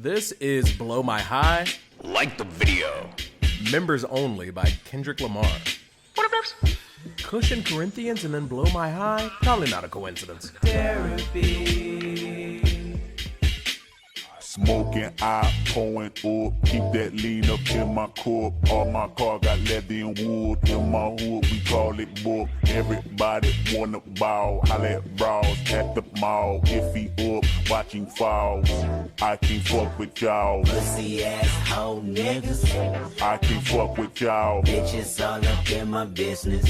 This is Blow My High. Like the video. Members Only by Kendrick Lamar. What up, derps? Cushion Corinthians and then Blow My High? Probably not a coincidence. Derapy. Smoking, eye pouring up, keep that lean up in my cup. All my car got leather and wood. In my hood, we call it book. Everybody wanna ball. I let brawls at the mall. If he up, watching falls. I can't fuck with y'all. Pussy ass hoe niggas. I can't fuck with y'all. Bitches all up in my business.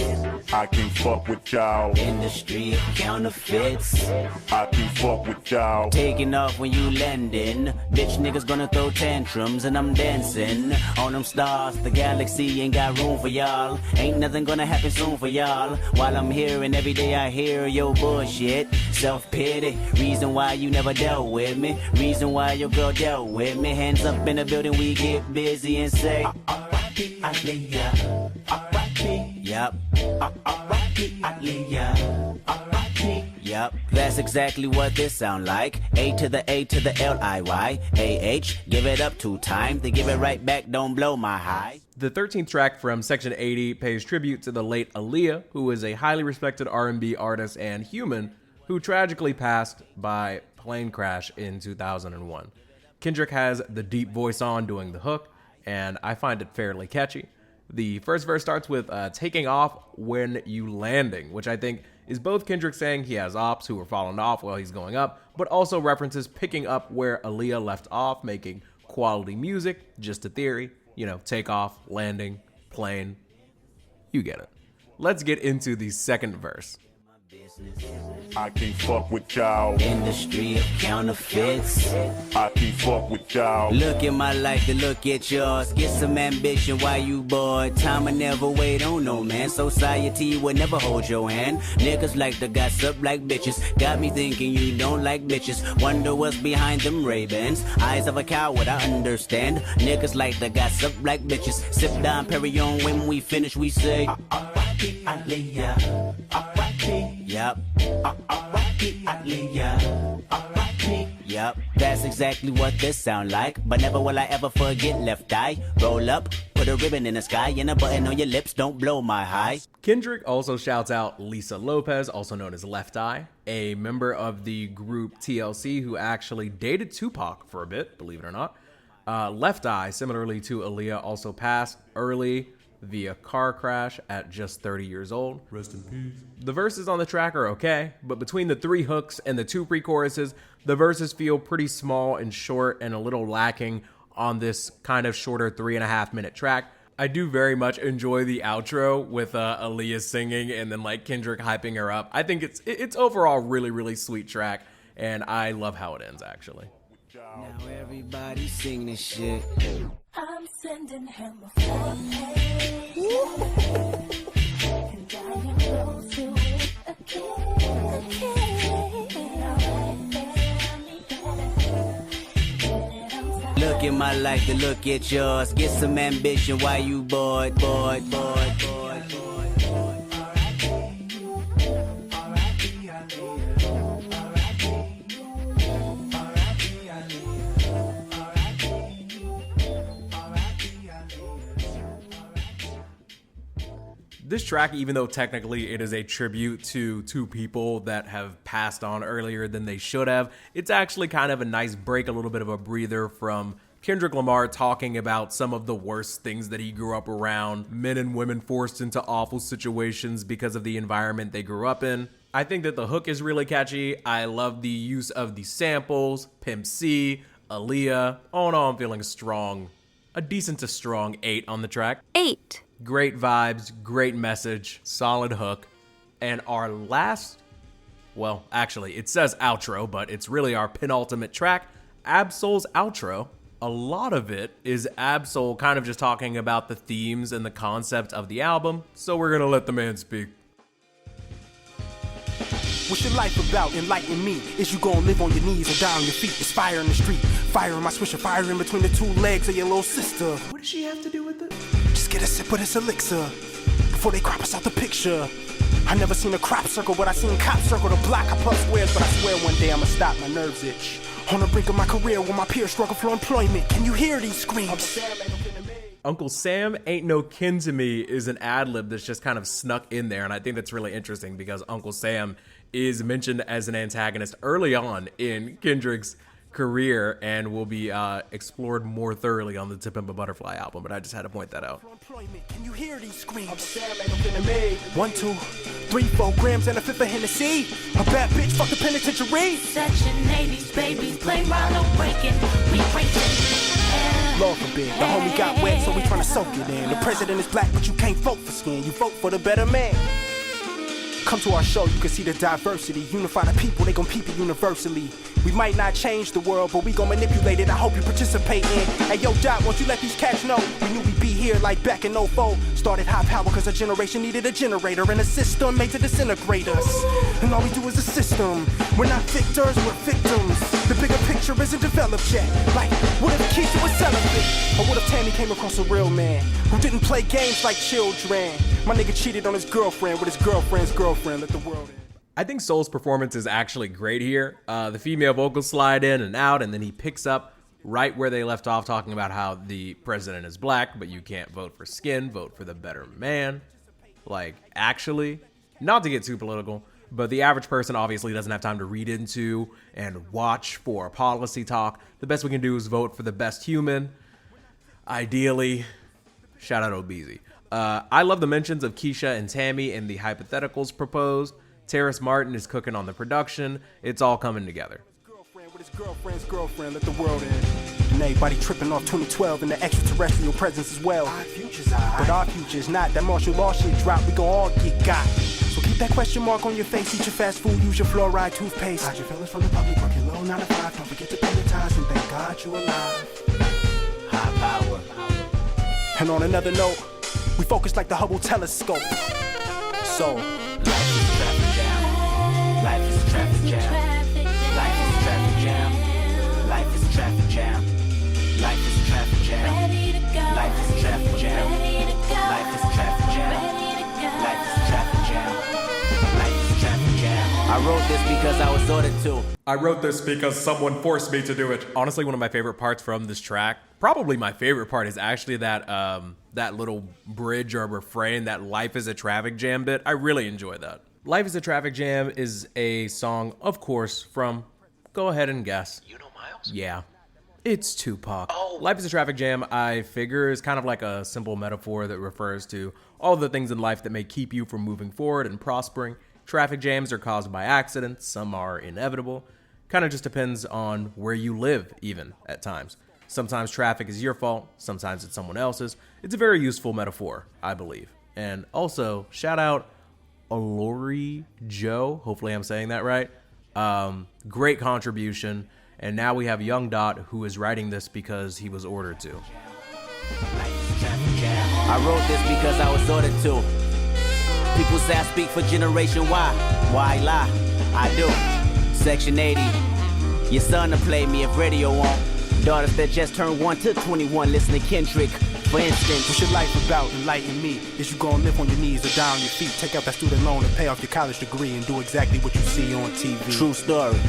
I can't fuck with y'all. Industry of counterfeits. I can't fuck with y'all. Taking off when you landing. Bitch niggas gonna throw tantrums and I'm dancing on them stars. The galaxy ain't got room for y'all. Ain't nothing gonna happen soon for y'all. While I'm here and every day I hear your bullshit. Self-pity, reason why you never dealt with me. Reason why your girl dealt with me. Hands up in the building, we get busy and say R.I.P. Aaliyah. R.I.P. Yup. R.I.P. Aaliyah. R.I.P. Yup, that's exactly what this sound like. A to the A to the L-I-Y. A-H, give it up 2 times. They give it right back, don't blow my high. The 13th track from Section 80 pays tribute to the late Aaliyah, who is a highly respected R&B artist and human who tragically passed by plane crash in 2001. Kendrick has the deep voice on doing the hook, and I find it fairly catchy. The first verse starts with taking off when you landing, which I think is both Kendrick saying he has ops who are falling off while he's going up, but also references picking up where Aaliyah left off, making quality music, just a theory, you know, take off, landing, plane, you get it. Let's get into the second verse. I can't fuck with y'all. Industry of counterfeits. I can't fuck with y'all. Look at my life to look at yours. Get some ambition while you bored. Time will never wait on no man. Society will never hold your hand. Niggas like to gossip like bitches. Got me thinking you don't like bitches. Wonder what's behind them Ray-Bans. Eyes of a coward, I understand. Niggas like to gossip like bitches. Sip down Perignon when we finish, we say R.I.P. Aaliyah. R.I.P. Yup. R.I.P. Aaliyah. R.I.P. Yup. That's exactly what this sound like. But never will I ever forget left eye. Roll up, put a ribbon in the sky, and a button on your lips, don't blow my high. Kendrick also shouts out Lisa Lopez, also known as Left Eye, a member of the group TLC who actually dated Tupac for a bit, believe it or not. Left Eye, similarly to Aaliyah, also passed early via car crash at just 30 years old. Rest in peace. The verses on the track are okay, but between the 3 hooks and the 2 pre-choruses, the verses feel pretty small and short and a little lacking on this kind of shorter 3.5-minute track. I do very much enjoy the outro with Aaliyah singing and then like Kendrick hyping her up. I think it's overall really, really sweet track, and I love how it ends actually. Now everybody sing this shit. I'm sending him a forehead. And I am going to it again. Look at my life to look at yours. Get some ambition while you bored. This track, even though technically it is a tribute to 2 people that have passed on earlier than they should have, it's actually kind of a nice break, a little bit of a breather from Kendrick Lamar talking about some of the worst things that he grew up around, men and women forced into awful situations because of the environment they grew up in. I think that the hook is really catchy. I love the use of the samples, Pimp C, Aaliyah. All in all, I'm feeling strong. A decent to strong 8 on the track. 8. Great vibes, great message, solid hook. And our last, well, actually, it says outro, but it's really our penultimate track, Ab-Soul's outro. A lot of it is Ab-Soul kind of just talking about the themes and the concept of the album, so we're gonna let the man speak. What's your life about? Enlighten me. Is you gonna live on your knees or die on your feet? It's fire in the street. Fire in my swisher, fire in between the 2 legs of your little sister. What does she have to do with it? Just get a sip of this elixir before they crop us out the picture. I never seen a crop circle, but I seen cops circle the block. I plus squares, but I swear one day I'ma stop. My nerves itch. On the brink of my career where my peers struggle for employment. Can you hear these screams? Uncle Sam Ain't No Kin to Me is an ad-lib that's just kind of snuck in there, and I think that's really interesting because Uncle Sam is mentioned as an antagonist early on in Kendrick's career and will be explored more thoroughly on the To Pimp a Butterfly album, but I just had to point that out. Can you hear these screams? 1, 2, 3, 4 grams and a fifth of Hennessy. A bad bitch, fuck the penitentiary. Section 80s, babies, play round, no breaking. We breaking. Lord forbid, the homie got wet, so we tryna soak it in. The president is black, but you can't vote for skin. You vote for the better man. Come to our show, you can see the diversity. Unify the people, they gon' peep it universally. We might not change the world, but we gon' manipulate it. I hope you participate in. Hey, yo, Dot, won't you let these cats know? We knew we'd be here like back in 04. Started high power cause a generation needed a generator and a system made to disintegrate us. And all we do is a system. We're not victors, we're victims. The bigger picture isn't developed yet. Like, what if Keisha was celibate? Or what if Tammy came across a real man who didn't play games like children? My nigga cheated on his girlfriend with his girlfriend's girlfriend. Let the world in. I think Soul's performance is actually great here. The female vocals slide in and out, and then he picks up right where they left off, talking about how the president is black, but you can't vote for skin, vote for the better man. Like, actually, not to get too political, but the average person obviously doesn't have time to read into and watch for policy talk. The best we can do is vote for the best human. Ideally, shout out Obeezy. I love the mentions of Keisha and Tammy and the hypotheticals proposed. Terrace Martin is cooking on the production. It's all coming together. Girlfriend with his girlfriend's girlfriend, let the world in. And everybody tripping off 2012 and the extraterrestrial presence as well. Our future's but our future's not. That martial law shit drop, we gon' all get got. So keep that question mark on your face. Eat your fast food, use your fluoride toothpaste. Hide your feelings from the public, work your low 9 to 5. Don't forget to pay your tithes and thank God you alive. High power. And on another note, we focus like the Hubble telescope. So, Life is traffic jam. Life is traffic jam. Life is traffic jam. Life is traffic jam. Life is traffic jam. Ready to go. Life is traffic jam. Ready to go. Life is traffic jam. Ready to go. Life is traffic jam. Life is traffic jam. I wrote this because I was ordered to. I wrote this because someone forced me to do it. Honestly, one of my favorite parts from this track, probably my favorite part, is actually that little bridge or refrain, that Life is a Traffic Jam bit. I really enjoy that. Life is a Traffic Jam is a song, of course, from, go ahead and guess. You know Miles? Yeah, it's Tupac. Oh. Life is a Traffic Jam, I figure, is kind of like a simple metaphor that refers to all the things in life that may keep you from moving forward and prospering. Traffic jams are caused by accidents, some are inevitable. Kind of just depends on where you live, even, at times. Sometimes traffic is your fault, sometimes it's someone else's. It's a very useful metaphor, I believe. And also, shout out Alori Joe, hopefully I'm saying that right. Great contribution. And now we have Young Dot, who is writing this because he was ordered to. I wrote this because I was ordered to. People say I speak for Generation Y. Why lie? I do. Section 80. Your son to play me if radio won't. Daughters that just turned 1 to 21 listen to Kendrick. For instance, what's your life about? Enlighten me. Is you gonna live on your knees or down on your feet? Take out that student loan and pay off your college degree and do exactly what you see on TV. True story.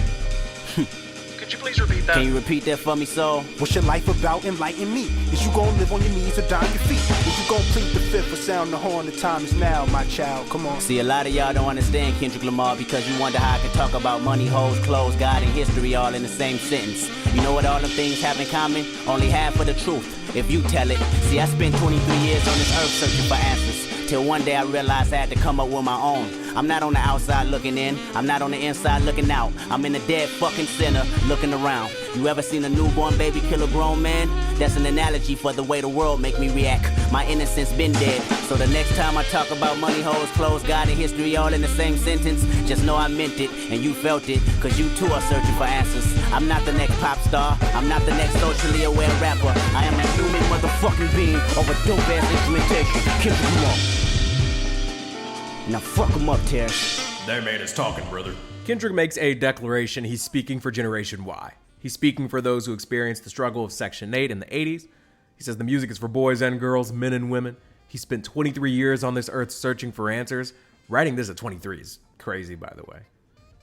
Could you please repeat that? Can you repeat that for me, soul? What's your life about? Enlighten me. Is you gonna live on your knees or down on your feet? Is you gonna plead the fifth or sound the horn? The time is now, my child. Come on. See, a lot of y'all don't understand Kendrick Lamar because you wonder how I can talk about money, hoes, clothes, God, and history all in the same sentence. You know what all them things have in common? Only half of the truth, if you tell it. See, I spent 23 years on this earth searching for answers. Till one day I realized I had to come up with my own. I'm not on the outside looking in, I'm not on the inside looking out. I'm in the dead fucking center looking around. You ever seen a newborn baby kill a grown man? That's an analogy for the way the world make me react. My innocence been dead. So the next time I talk about money, hoes, clothes, God, and history all in the same sentence, just know I meant it and you felt it, cause you too are searching for answers. I'm not the next pop star, I'm not the next socially aware rapper. I am a human motherfucking being of a dope ass instrumentation. Kendrick Lamar. Now fuck him up, Terrace. That man is talking, brother. Kendrick makes a declaration. He's speaking for Generation Y. He's speaking for those who experienced the struggle of Section 8 in the 80s. He says the music is for boys and girls, men and women. He spent 23 years on this earth searching for answers. Writing this at 23 is crazy, by the way.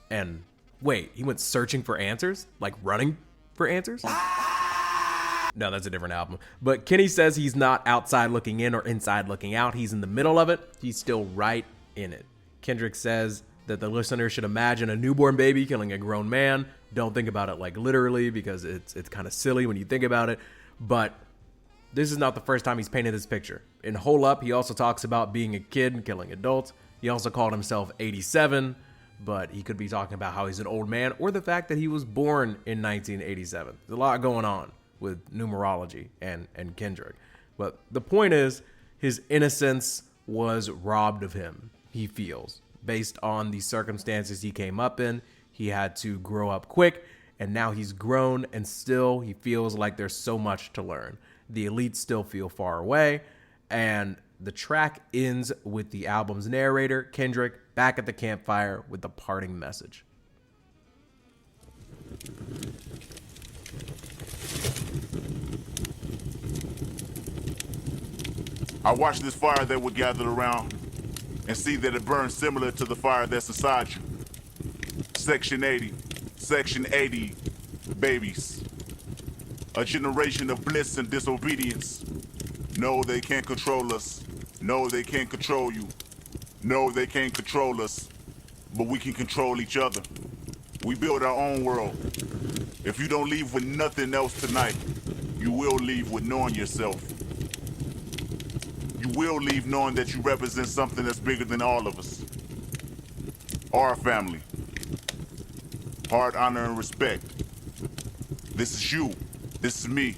And Wait, he went searching for answers? Like running for answers? No, that's a different album. But Kenny says he's not outside looking in or inside looking out. He's in the middle of it. He's still right in it. Kendrick says that the listener should imagine a newborn baby killing a grown man. Don't think about it like literally, because it's kind of silly when you think about it. But this is not the first time he's painted this picture. In Hole Up, he also talks about being a kid and killing adults. He also called himself 87, but he could be talking about how he's an old man, or the fact that he was born in 1987. There's a lot going on with numerology and Kendrick. But the point is, his innocence was robbed of him, he feels. Based on the circumstances he came up in, he had to grow up quick, and now he's grown, and still he feels like there's so much to learn. The elites still feel far away, and the track ends with the album's narrator, Kendrick, back at the campfire with the parting message. I watch this fire that we're gathered around and see that it burns similar to the fire that's inside you. Section 80, babies. A generation of bliss and disobedience. No, they can't control us. No, they can't control you. No, they can't control us. But we can control each other. We build our own world. If you don't leave with nothing else tonight, you will leave with knowing yourself. You will leave knowing that you represent something that's bigger than all of us. Our family. Heart, honor, and respect. This is you. This is me.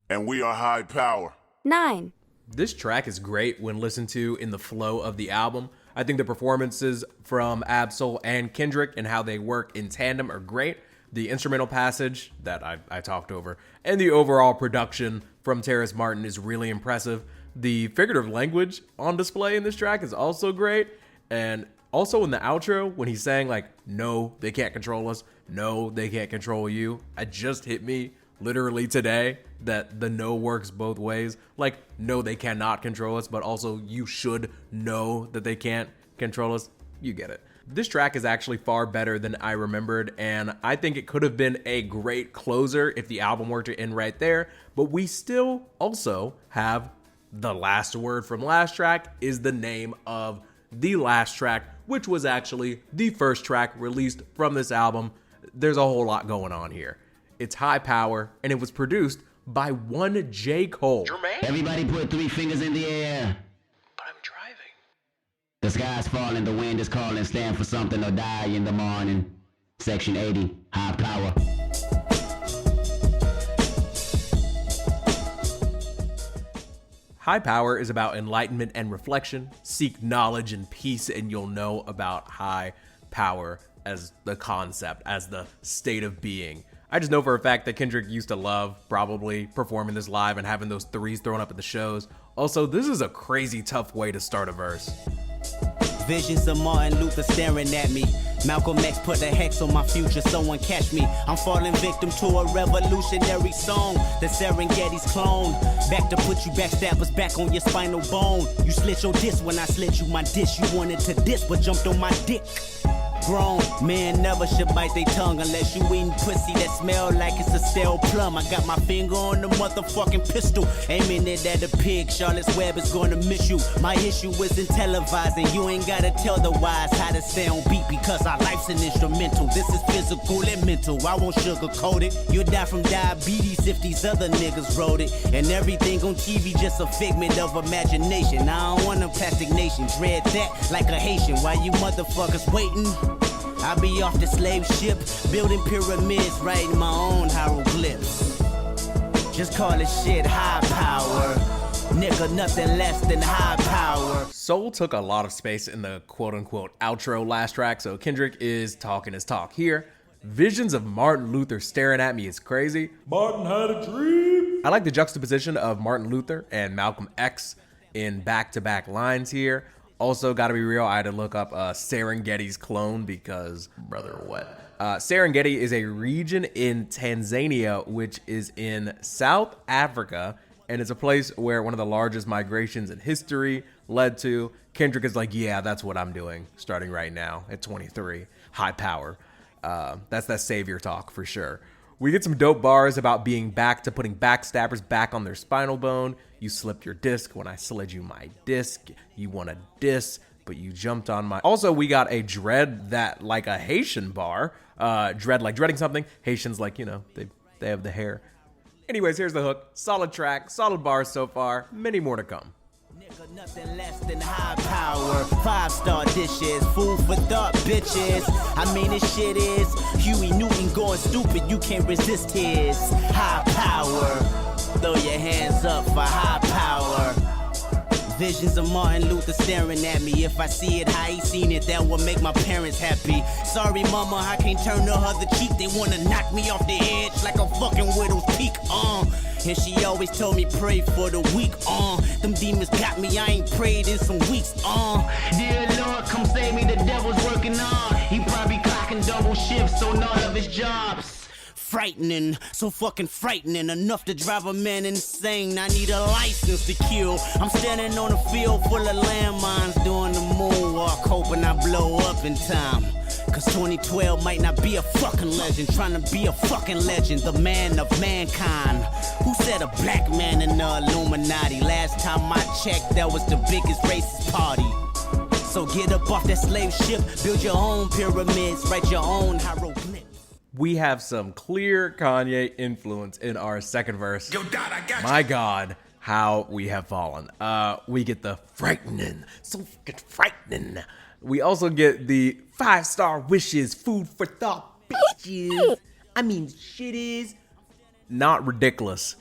And we are high power. 9. This track is great when listened to in the flow of the album. I think the performances from Ab-Soul and Kendrick and how they work in tandem are great. The instrumental passage that I talked over and the overall production from Terrace Martin is really impressive. The figurative language on display in this track is also great. And also in the outro, when he's saying like, no, they can't control us. No, they can't control you. It just hit me literally today that the no works both ways. Like, no, they cannot control us, but also you should know that they can't control us. You get it. This track is actually far better than I remembered, and I think it could have been a great closer if the album were to end right there, but we still also have the last word from last track is the name of the last track, which was actually the first track released from this album. There's a whole lot going on here. It's High Power, and it was produced by one J. Cole. Jermaine? Everybody put 3 fingers in the air. But I'm driving. The sky's falling, the wind is calling, stand for something or die in the morning. Section 80, high power. High Power is about enlightenment and reflection. Seek knowledge and peace, and you'll know about high power as the concept, as the state of being. I just know for a fact that Kendrick used to love probably performing this live and having those threes thrown up at the shows. Also, this is a crazy tough way to start a verse. Visions of Martin Luther staring at me. Malcolm X put a hex on my future, someone catch me. I'm falling victim to a revolutionary song. The Serengeti's clone. Back to put you backstabbers back on your spinal bone. You slit your disc when I slit you my dish. You wanted to diss but jumped on my dick. Grown men never should bite their tongue unless you eating pussy that smell like it's a stale plum. I got my finger on the motherfucking pistol, aiming it at a pig. Charlotte's Web is gonna miss you. My issue isn't televising. You ain't gotta tell the wise how to stay on beat because our life's an instrumental. This is physical and mental. I won't sugarcoat it. You'll die from diabetes if these other niggas wrote it. And everything on TV just a figment of imagination. I don't want a plastic nation. Dread that like a Haitian. While you motherfuckers waiting, I be off the slave ship, building pyramids, writing my own hieroglyphs. Just call it shit high power. Nigga, nothing less than high power. Soul took a lot of space in the quote-unquote outro last track, so Kendrick is talking his talk here. Visions of Martin Luther staring at me is crazy. Martin had a dream. I like the juxtaposition of Martin Luther and Malcolm X in back-to-back lines here. Also, gotta be real, I had to look up Serengeti's clone because, brother, what? Serengeti is a region in Tanzania, which is in South Africa, and it's a place where one of the largest migrations in history led to. Kendrick is like, yeah, that's what I'm doing starting right now at 23. high power. That's that savior talk for sure. We get some dope bars about being back to putting backstabbers back on their spinal bone. You slipped your disc when I slid you my disc. You want a diss, but you jumped on my... Also, we got a dread that like a Haitian bar. Dread like dreading something. Haitians like, you know, they have the hair. Anyways, here's the hook. Solid track, solid bars so far. Many more to come. Nigga, nothing less than high power. 5-star dishes, food for thought, bitches. I mean, this shit is Huey Newton going stupid. You can't resist his high power. Throw your hands up for high power. Visions of Martin Luther staring at me. If I see it how he seen it, that would make my parents happy. Sorry, mama, I can't turn the other cheek. They wanna knock me off the edge like a fucking widow's peak. And she always told me pray for the weak. Them demons got me, I ain't prayed in some weeks. Dear Lord, come save me, the devil's working on. He probably clocking double shifts on all of his jobs. Frightening, so fucking frightening, enough to drive a man insane. I need a license to kill. I'm standing on a field full of landmines, doing the moonwalk, hoping I blow up in time. Cause 2012 might not be a fucking legend, trying to be a fucking legend, the man of mankind. Who said a black man in the Illuminati? Last time I checked, that was the biggest racist party. So get up off that slave ship, build your own pyramids, write your own hieroglyphs. We have some clear Kanye influence in our second verse. Yo, Dot, I got you. My God, how we have fallen. We get the frightening, so fucking frightening. We also get the 5-star wishes, food for thought, bitches. I mean, shit is not ridiculous.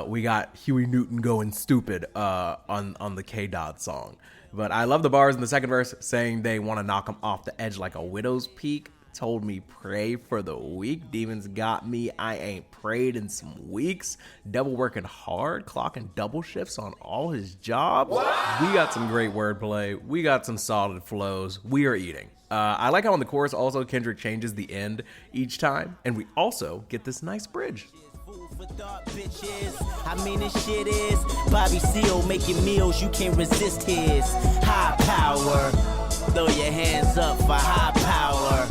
We got Huey Newton going stupid on the K-Dot song. But I love the bars in the second verse saying they want to knock him off the edge like a widow's peak. Told me pray for the weak. Demons got me. I ain't prayed in some weeks. Devil working hard, clocking double shifts on all his jobs. What? We got some great wordplay. We got some solid flows. We are eating. I like how in the chorus also Kendrick changes the end each time. And we also get this nice bridge. I mean, this shit is Bobby Seale making meals. You can't resist his high power. Throw your hands up for high power.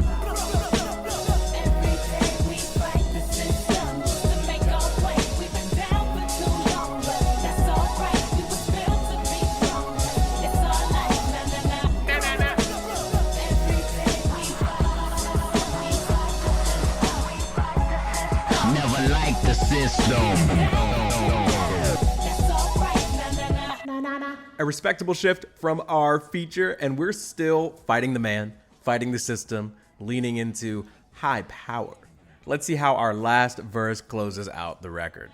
A respectable shift from our feature, and we're still fighting the man, fighting the system, leaning into high power. Let's see how our last verse closes out the record.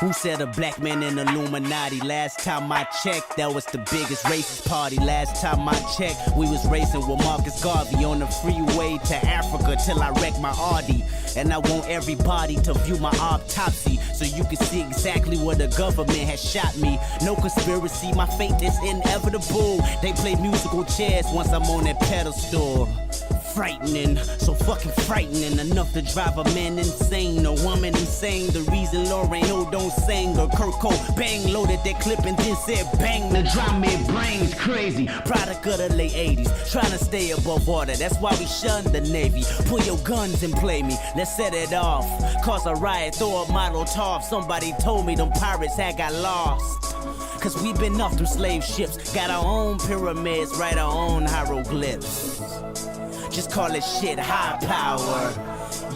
Who said a black man in Illuminati? Last time I checked, that was the biggest racist party. Last time I checked, we was racing with Marcus Garvey on the freeway to Africa till I wrecked my Audi. And I want everybody to view my autopsy so you can see exactly where the government has shot me. No conspiracy, my fate is inevitable. They play musical chairs once I'm on that pedestal. Frightening, so fucking frightening, enough to drive a man insane, a woman insane. The reason Lauren Hill don't sing, or Kurt Cobain loaded that clip and then said bang. The drama it brains crazy, product of the late 80s, trying to stay above water. That's why we shun the Navy. Pull your guns and play me, let's set it off. Cause a riot, throw a model top. Somebody told me them pirates had got lost. Cause we been off them slave ships, got our own pyramids, write our own hieroglyphs. Just call it shit high power.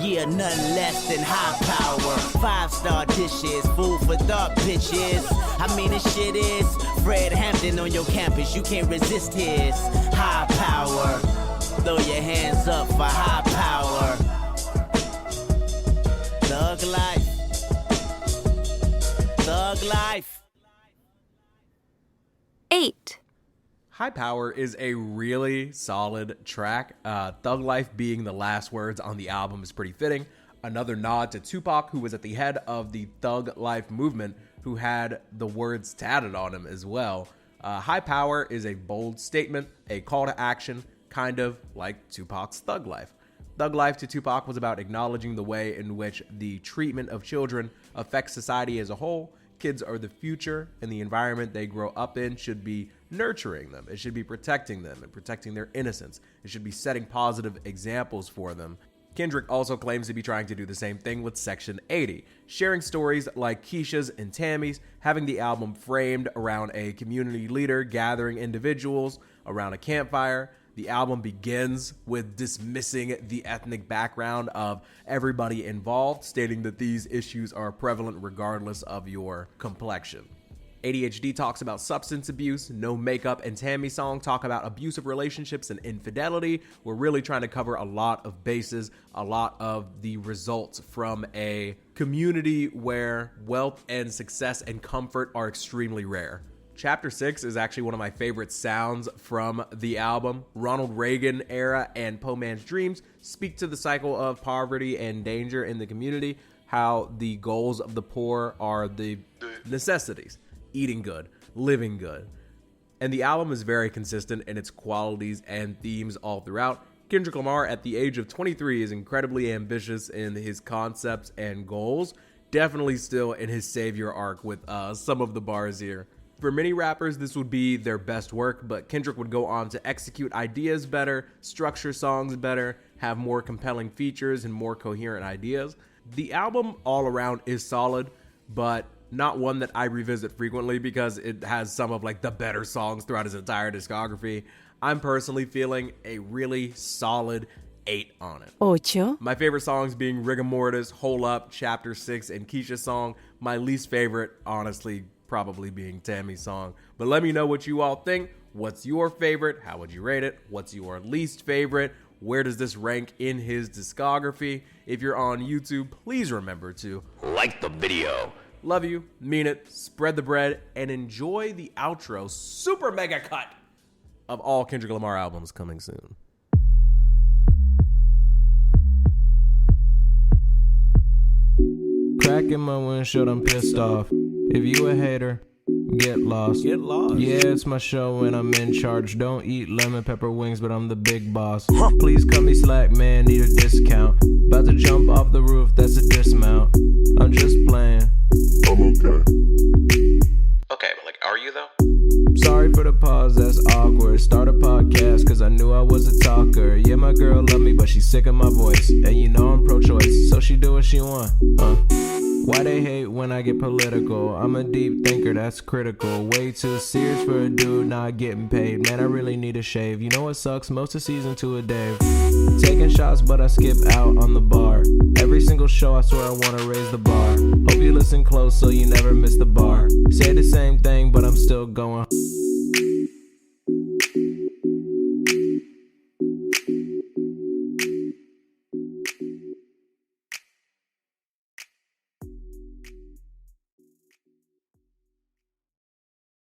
Yeah, nothing less than high power. 5-star dishes, food for thought, bitches. I mean, this shit is Fred Hampton on your campus. You can't resist his high power. Throw your hands up for high power. Thug life. Thug life. 8. High Power is a really solid track. Thug Life being the last words on the album is pretty fitting. Another nod to Tupac, who was at the head of the Thug Life movement, who had the words tatted on him as well. High Power is a bold statement, a call to action, kind of like Tupac's Thug Life. Thug Life to Tupac was about acknowledging the way in which the treatment of children affects society as a whole. Kids are the future, and the environment they grow up in should be nurturing them. It should be protecting them and protecting their innocence. It should be setting positive examples for them. Kendrick also claims to be trying to do the same thing with Section 80, sharing stories like Keisha's and Tammy's, having the album framed around a community leader gathering individuals around a campfire. The album begins with dismissing the ethnic background of everybody involved, stating that these issues are prevalent regardless of your complexion. ADHD talks about substance abuse. No Makeup and Tammy's song talk about abusive relationships and infidelity. We're really trying to cover a lot of bases, a lot of the results from a community where wealth and success and comfort are extremely rare. Chapter 6 is actually one of my favorite sounds from the album. Ronald Reagan era and Poor Man's Dreams speak to the cycle of poverty and danger in the community, how the goals of the poor are the necessities. Eating good, living good. And the album is very consistent in its qualities and themes all throughout. Kendrick Lamar at the age of 23 is incredibly ambitious in his concepts and goals. Definitely still in his savior arc with some of the bars here. For many rappers, this would be their best work, but Kendrick would go on to execute ideas better, structure songs better, have more compelling features and more coherent ideas. The album all around is solid, but not one that I revisit frequently because it has some of like the better songs throughout his entire discography. I'm personally feeling a really solid 8 on it. 8. My favorite songs being Rigor Mortis, Hole Up, Chapter 6, and Keisha's song. My least favorite, honestly, probably being Tammy's song. But let me know what you all think. What's your favorite? How would you rate it? What's your least favorite? Where does this rank in his discography? If you're on YouTube, please remember to like the video. Love you, mean it, spread the bread, and enjoy the outro super mega cut of all Kendrick Lamar albums coming soon. Cracking my windshield, I'm pissed off. If you a hater, get lost. Get lost. Yeah, it's my show and I'm in charge. Don't eat lemon pepper wings, but I'm the big boss. Please cut me slack, man, need a discount. About to jump off the roof, that's a dismount. I'm just playing. I'm okay. Okay, but like, are you though? Sorry for the pause, that's awkward. Start a podcast, cause I knew I was a talker. Yeah, my girl love me, but she's sick of my voice. And you know I'm pro-choice, so she do what she want. Why they hate when I get political? I'm a deep thinker, that's critical. Way too serious for a dude not getting paid. Man, I really need a shave. You know what sucks? Most of season 2 of Dave. Taking shots, but I skip out on the bar. Every single show, I swear I wanna raise the bar. Hope you listen close so you never miss the bar. Say the same thing, but I'm still going.